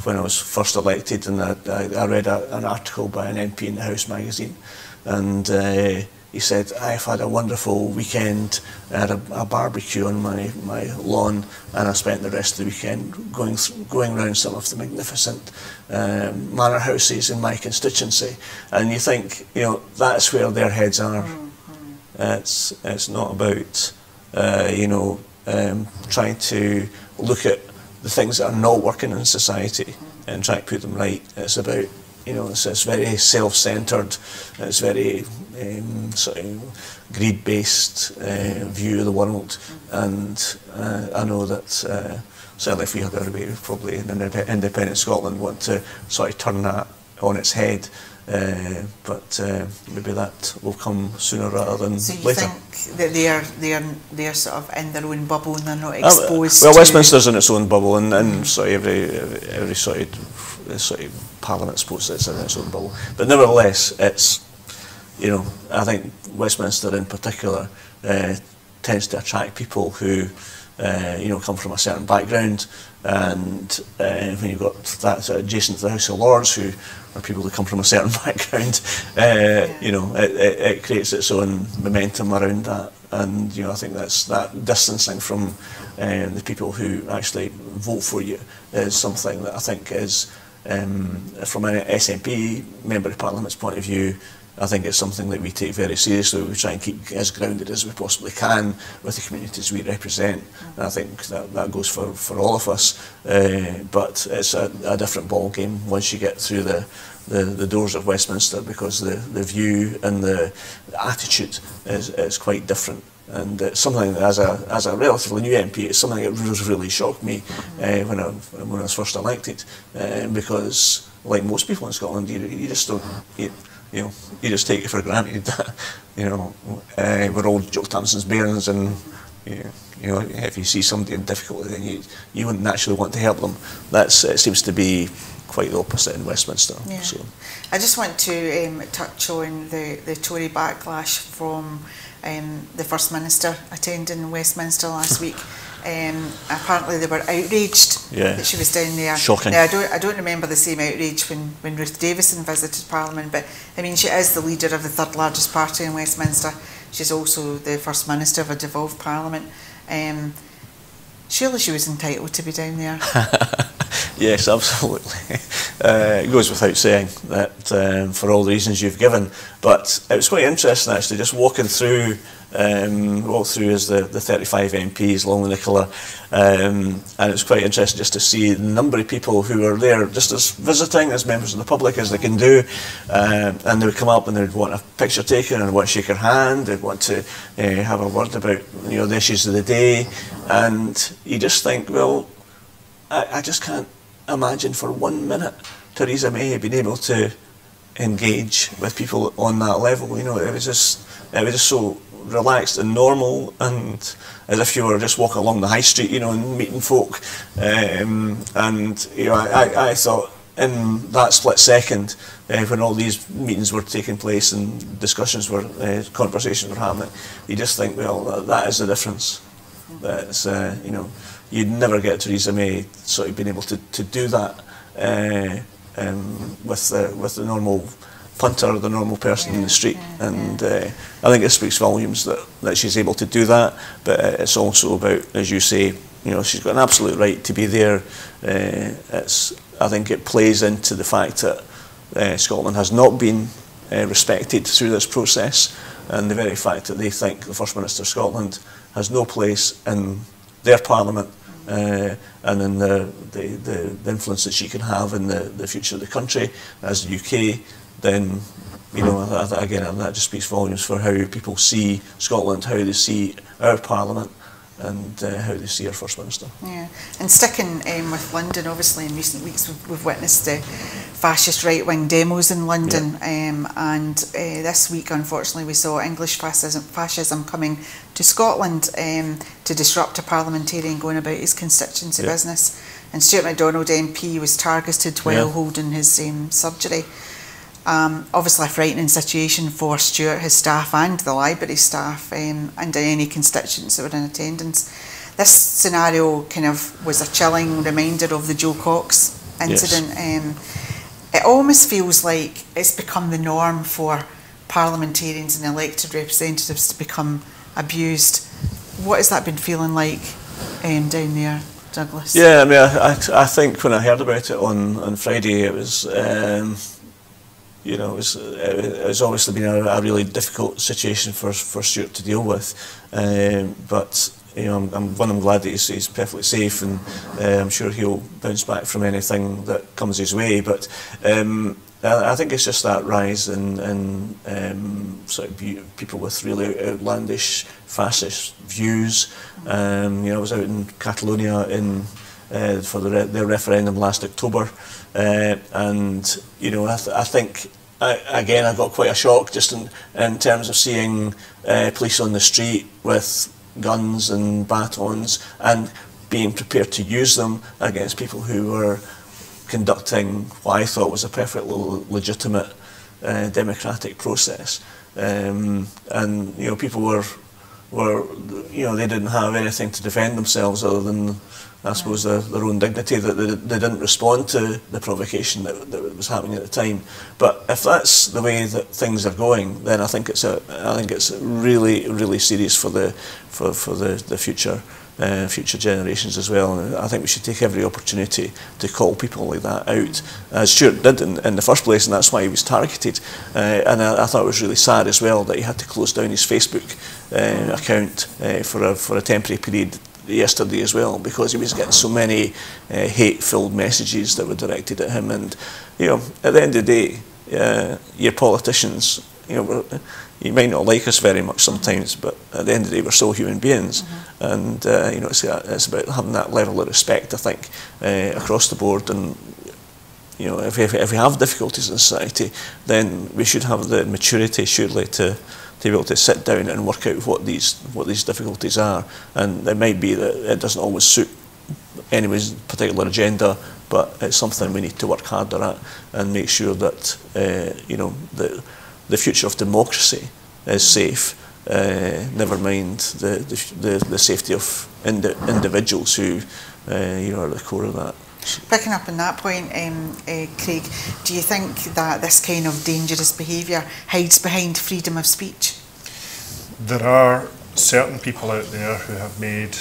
when I was first elected, and I read an article by an MP in the House magazine, and he said, I've had a wonderful weekend, I had a barbecue on my lawn, and I spent the rest of the weekend going around some of the magnificent manor houses in my constituency. And you think, you know, that's where their heads are. It's not about, you know, trying to look at the things that are not working in society and try to put them right. It's about, you know, it's very self-centred, it's very sort of greed-based view of the world, and I know that certainly if we had our way, probably in independent Scotland want to sort of turn that on its head, but maybe that will come sooner rather than later. So you think that they're sort of in their own bubble and they're not exposed well, to... Westminster's in its own bubble, and sort of every sort of parliament supposed it's in its own bubble. But nevertheless, it's, you know, I think Westminster in particular tends to attract people who you know, come from a certain background, and when you've got that sort of adjacent to the House of Lords, who are people who come from a certain background, you know, it creates its own momentum around that. And, you know, I think that's that distancing from the people who actually vote for you is something that I think is, from an SNP Member of Parliament's point of view, I think it's something that we take very seriously. We try and keep as grounded as we possibly can with the communities we represent. And I think that goes for all of us. But it's a different ball game once you get through the doors of Westminster, because the view and the attitude is quite different. And something as a relatively new MP, it's something that really shocked me when I was first elected, because like most people in Scotland, you just don't, you just take it for granted that we're all Joe Thompson's bairns, and if you see somebody in difficulty, then you wouldn't naturally want to help them. It seems to be quite the opposite in Westminster. Yeah. So I just want to touch on the Tory backlash from the First Minister attending Westminster last week. Apparently they were outraged that she was down there. Shocking. Now, I don't remember the same outrage when Ruth Davison visited Parliament, but I mean, she is the leader of the third largest party in Westminster. She's also the First Minister of a devolved Parliament. Surely she was entitled to be down there. Yes, absolutely. It goes without saying that for all the reasons you've given. But it was quite interesting actually, just walking through as the 35 MPs along with Nicola, and it was quite interesting just to see the number of people who were there just as visiting, as members of the public as they can do, and they would come up and they would want a picture taken and want to shake her hand, they'd want to have a word about the issues of the day, and you just think, well, I just can't imagine for 1 minute Theresa May being able to engage with people on that level. It was just so relaxed and normal, and as if you were just walking along the high street, and meeting folk. I thought in that split second, when all these meetings were taking place and discussions were, conversations were happening, you just think, well, that is the difference. That's you'd never get Theresa May sort of being able to do that with the normal punter, the normal person in the street, and I think it speaks volumes that she's able to do that. But it's also about, as you say, she's got an absolute right to be there. I think it plays into the fact that Scotland has not been respected through this process, and the very fact that they think the First Minister of Scotland has no place in their Parliament, and in the influence that she can have in the future of the country as the UK, then again, that just speaks volumes for how people see Scotland, how they see our Parliament, and how they see our First Minister. Yeah, and sticking with London, obviously in recent weeks we've witnessed the fascist right-wing demos in London, and this week unfortunately we saw English fascism coming to Scotland to disrupt a parliamentarian going about his constituency business, and Stuart MacDonald MP was targeted while holding his surgery. Obviously a frightening situation for Stuart, his staff and the library staff, and any constituents that were in attendance. This scenario kind of was a chilling reminder of the Joe Cox incident. It almost feels like it's become the norm for parliamentarians and elected representatives to become abused. What has that been feeling like down there, Douglas? Yeah, I mean, I think when I heard about it on Friday, it was it's obviously been a really difficult situation for Stuart to deal with, but I'm glad that he's perfectly safe, and I'm sure he'll bounce back from anything that comes his way. But I think it's just that rise in sort of people with really outlandish fascist views. I was out in Catalonia for their referendum last October, and I think again I got quite a shock just in terms of seeing police on the street with guns and batons and being prepared to use them against people who were conducting what I thought was a perfectly legitimate democratic process, and people were they didn't have anything to defend themselves other than, I suppose, their own dignity, that they didn't respond to the provocation that was happening at the time. But if that's the way that things are going, then I think it's really, really serious for the future generations as well. And I think we should take every opportunity to call people like that out, as Stuart did in the first place, and that's why he was targeted. And I thought it was really sad as well that he had to close down his Facebook account for a temporary period yesterday as well, because he was getting so many hate-filled messages that were directed at him. And at the end of the day, your politicians you might not like us very much sometimes, but at the end of the day, we're still human beings, and it's about having that level of respect, I think, across the board. And if we have difficulties in society, then we should have the maturity, surely, to be able to sit down and work out what these difficulties are. And it might be that it doesn't always suit anyone's particular agenda, but it's something we need to work harder at and make sure that the future of democracy is safe. Never mind the safety of individuals who are at the core of that. Picking up on that point, Craig, do you think that this kind of dangerous behaviour hides behind freedom of speech? There are certain people out there who have made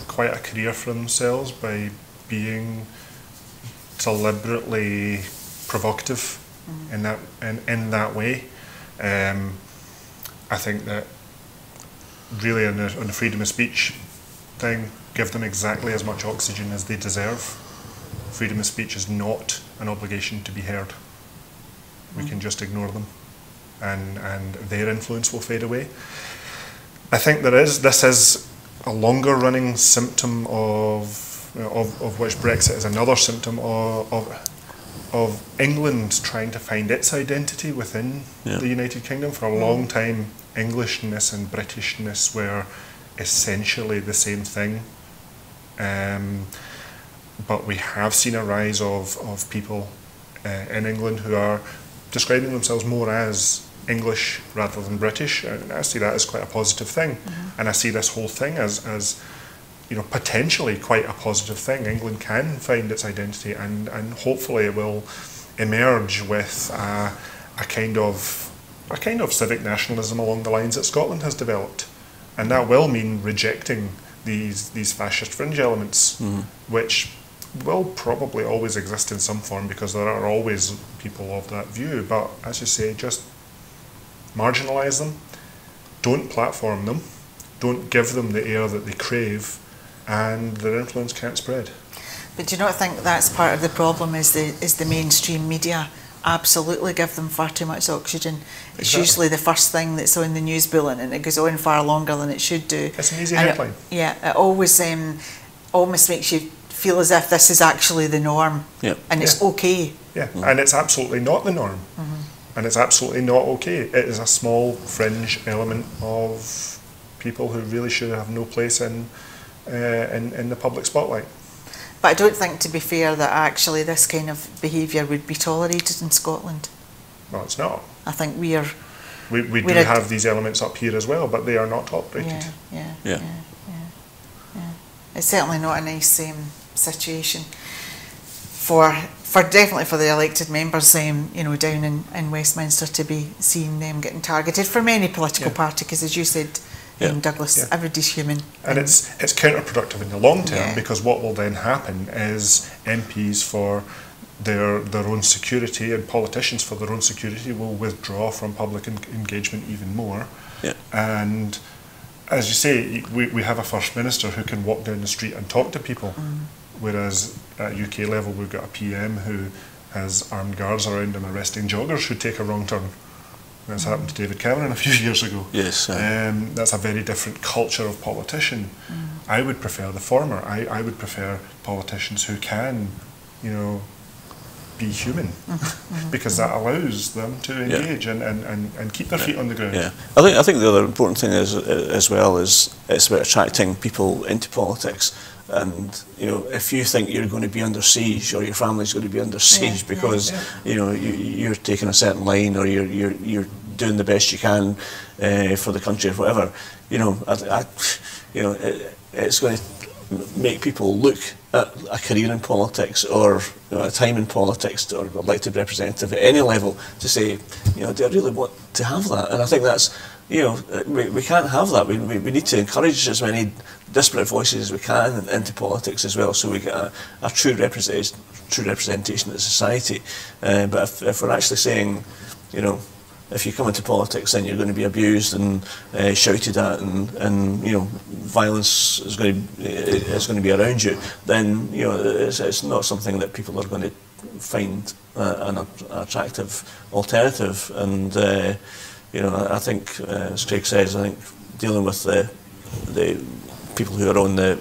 quite a career for themselves by being deliberately provocative in that way. I think that really on the freedom of speech thing, give them exactly as much oxygen as they deserve. Freedom of speech is not an obligation to be heard. We can just ignore them, and their influence will fade away. I think this is a longer running symptom of which Brexit is another symptom of England trying to find its identity within the United Kingdom. For a long time, Englishness and Britishness were essentially the same thing. But we have seen a rise of people in England who are describing themselves more as English rather than British, and I see that as quite a positive thing. And I see this whole thing as potentially quite a positive thing. England can find its identity, and hopefully it will emerge with a kind of civic nationalism along the lines that Scotland has developed, and that will mean rejecting these fascist fringe elements, which will probably always exist in some form because there are always people of that view. But as you say, just marginalise them, don't platform them, don't give them the air that they crave, and their influence can't spread. But do you not think that's part of the problem? Is the mainstream media absolutely give them far too much oxygen? It's usually the first thing that's on the news bulletin, and it goes on far longer than it should do. It's an easy headline. It always almost makes you feel as if this is actually the norm, and it's okay. And it's absolutely not the norm, and it's absolutely not okay. It is a small fringe element of people who really should have no place in the public spotlight. But I don't think, to be fair, that actually this kind of behaviour would be tolerated in Scotland. Well, it's not. I think we do have these elements up here as well, but they are not tolerated. Yeah. It's certainly not a nice situation for definitely for the elected members, down in Westminster, to be seeing them getting targeted for any political party, because as you said, Douglas, everybody's human. And it's counterproductive in the long term, because what will then happen is MPs for their own security and politicians for their own security will withdraw from public engagement even more. And as you say, we have a First Minister who can walk down the street and talk to people, whereas at UK level we've got a PM who has armed guards around him arresting joggers who take a wrong turn. That's happened to David Cameron a few years ago. Yes. That's a very different culture of politician. I would prefer the former. I would prefer politicians who can, be human, because that allows them to engage and keep their feet on the ground. I think the other important thing is as well is it's about attracting people into politics. And if you think you're going to be under siege, or your family's going to be under siege because you're taking a certain line, or you're doing the best you can for the country or whatever, it's going to make people look at a career in politics, or a time in politics, or elected representative at any level, to say, do I really want to have that? And I think that's, we can't have that. We need to encourage as many disparate voices as we can into politics as well, so we get a true representation of the society. But if we're actually saying, if you come into politics, then you're going to be abused and shouted at, and violence is going to be around you, then it's not something that people are going to find an attractive alternative. And you know, I think, as Craig says, I think dealing with the people who are on the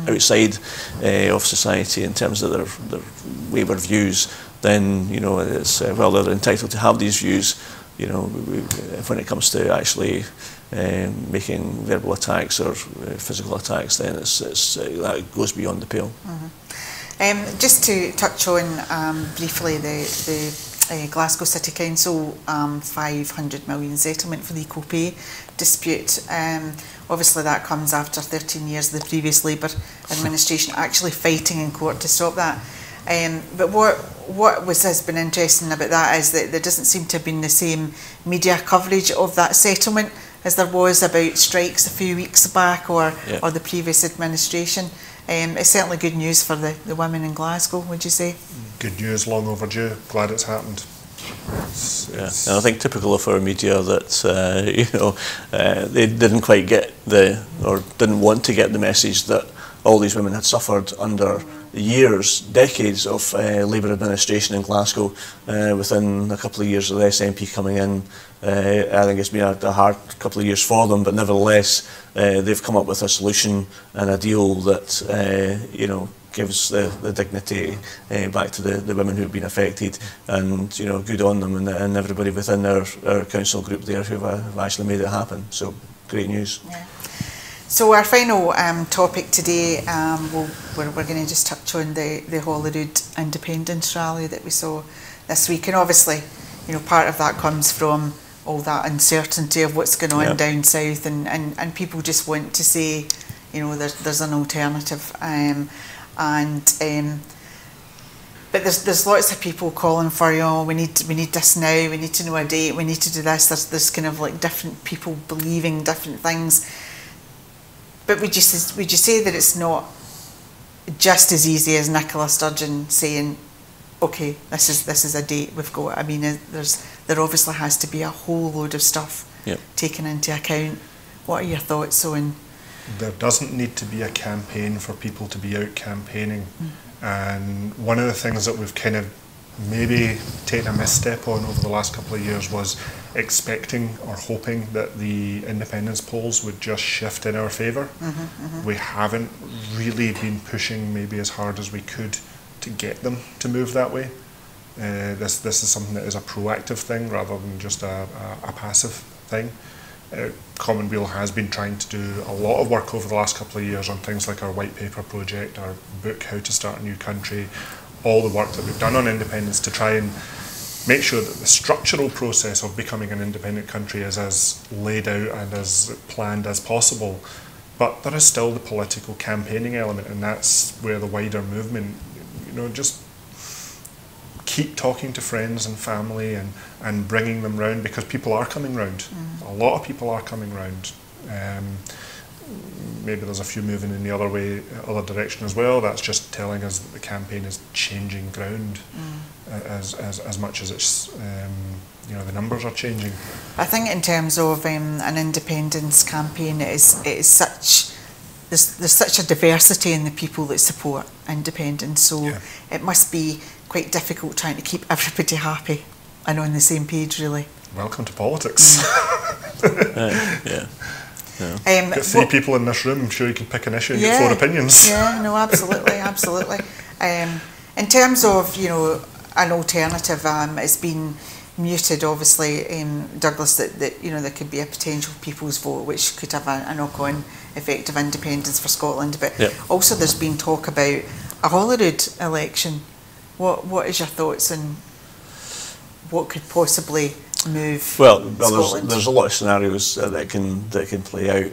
outside of society in terms of their wayward views, then, you know, it's well, they're entitled to have these views. You know, when it comes to actually making verbal attacks or physical attacks, then that goes beyond the pale. Just to touch on briefly the Glasgow City Council £500 million settlement for the eco-pay dispute. Obviously that comes after 13 years of the previous Labour administration actually fighting in court to stop that. But what has been interesting about that is that there doesn't seem to have been the same media coverage of that settlement as there was about strikes a few weeks back or the previous administration. It's certainly good news for the women in Glasgow, would you say? Good news, long overdue. Glad it's happened. And I think typical of our media that you know, they didn't quite get or didn't want to get the message that all these women had suffered under years, decades of Labour administration in Glasgow. Within a couple of years of the SNP coming in, I think it's been a hard couple of years for them, but nevertheless they've come up with a solution and a deal that you know, gives the dignity back to the women who've been affected, and you know, good on them, and everybody within our council group there who've actually made it happen. So great news. Yeah. So our final topic today, we're going to just touch on the Holyrood Independence rally that we saw this week, and obviously, you know, part of that comes from all that uncertainty of what's going on down south, and people just want to say, you know, there's an alternative, but there's lots of people calling for, you know, we need this now, we need to know a date, we need to do this. There's kind of like different people believing different things. But would you say that it's not just as easy as Nicola Sturgeon saying, okay, this is a date we've got? I mean, there obviously has to be a whole load of stuff taken into account. What are your thoughts on? There doesn't need to be a campaign for people to be out campaigning. And one of the things that we've kind of maybe taken a misstep on over the last couple of years was expecting or hoping that the independence polls would just shift in our favour. We haven't really been pushing maybe as hard as we could to get them to move that way. This is something that is a proactive thing rather than just a passive thing. Common Weal has been trying to do a lot of work over the last couple of years on things like our white paper project, our book How to Start a New Country, all the work that we've done on independence to try and make sure that the structural process of becoming an independent country is as laid out and as planned as possible. But there is still the political campaigning element, and that's where the wider movement, you know, just keep talking to friends and family and bringing them round, because people are coming round. A lot of people are coming round. Maybe there's a few moving in the other direction as well. That's just telling us that the campaign is changing ground as much as it's you know, the numbers are changing. I think in terms of an independence campaign, there's such a diversity in the people that support independence, so it must be quite difficult trying to keep everybody happy and on the same page, really. Welcome to politics. Got three people in this room, I'm sure you can pick an issue and get 4 opinions. Yeah, no, absolutely, absolutely. In terms of, you know, an alternative, it's been muted, obviously, Douglas, that you know, there could be a potential people's vote which could have a knock-on effect of independence for Scotland, but also there's been talk about a Holyrood election. What is your thoughts on what could possibly move Scotland? There's a lot of scenarios that can play out,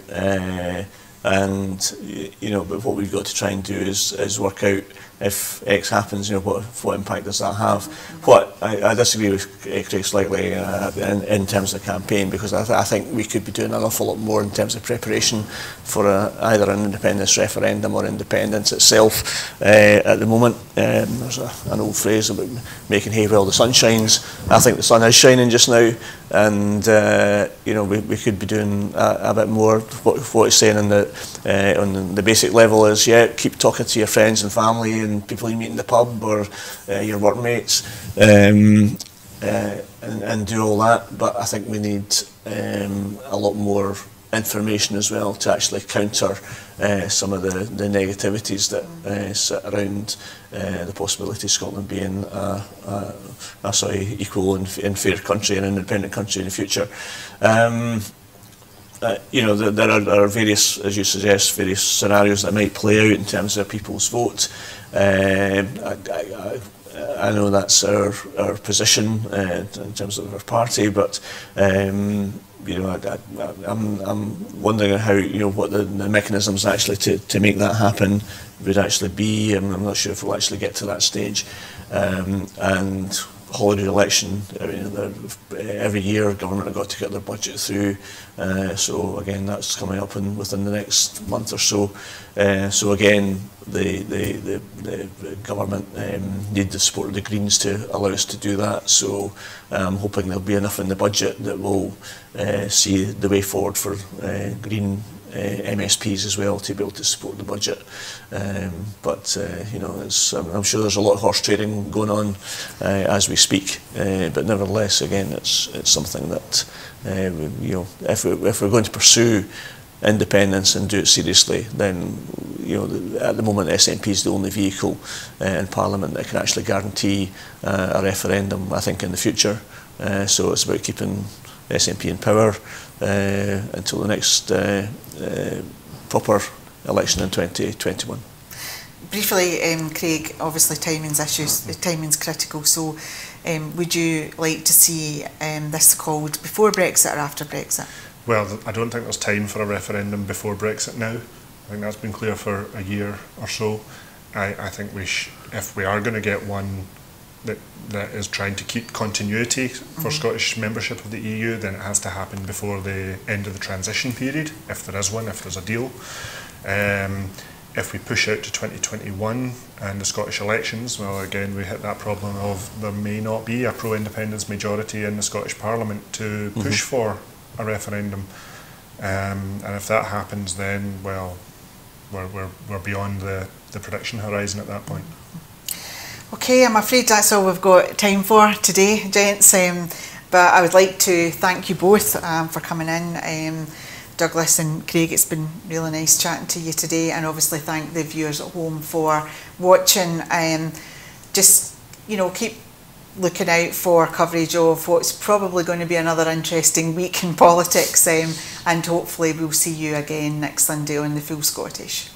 and you know, but what we've got to try and do is work out, if X happens, you know, what impact does that have? What I disagree with Craig slightly in terms of the campaign, because I think we could be doing an awful lot more in terms of preparation for either an independence referendum or independence itself. At the moment, there's an old phrase about making hay while the sun shines. I think the sun is shining just now, and you know, we could be doing a bit more. What it's saying on the basic level is, keep talking to your friends and family and people you meet in the pub or your workmates. and do all that, but I think we need a lot more information as well to actually counter some of the negativities that sit around the possibility of Scotland being a sort of equal and fair country and an independent country in the future. You know, there are various, as you suggest, various scenarios that might play out in terms of people's vote. I know that's our position in terms of our party, but you know, I'm wondering how, you know, what the mechanisms actually to make that happen would actually be. I'm not sure if we'll actually get to that stage. And holiday election, I mean, every year government have got to get their budget through, so again that's coming up within the next month or so. So again, the government need the support of the Greens to allow us to do that. So I'm hoping there'll be enough in the budget that will see the way forward for Green MSPs as well to be able to support the budget. But you know, I'm sure there's a lot of horse trading going on as we speak. But nevertheless, again, it's something that you know, if we're going to pursue independence and do it seriously, then you know, at the moment SNP is the only vehicle in Parliament that can actually guarantee a referendum, I think, in the future. So it's about keeping SNP in power until the next proper election in 2021. Briefly, Craig, obviously timing's critical, so would you like to see this called before Brexit or after Brexit? Well, I don't think there's time for a referendum before Brexit now. I think that's been clear for a year or so. I think if we are going to get one that is trying to keep continuity for Scottish membership of the EU, then it has to happen before the end of the transition period, if there is one, if there's a deal. If we push out to 2021 and the Scottish elections, well, again, we hit that problem of there may not be a pro-independence majority in the Scottish Parliament to push for a referendum. And if that happens, then, well, we're beyond the prediction horizon at that point. Okay, I'm afraid that's all we've got time for today, gents. But I would like to thank you both for coming in. Douglas and Craig, it's been really nice chatting to you today, and obviously thank the viewers at home for watching. Just, you know, keep looking out for coverage of what's probably going to be another interesting week in politics, and hopefully we'll see you again next Sunday on The Full Scottish.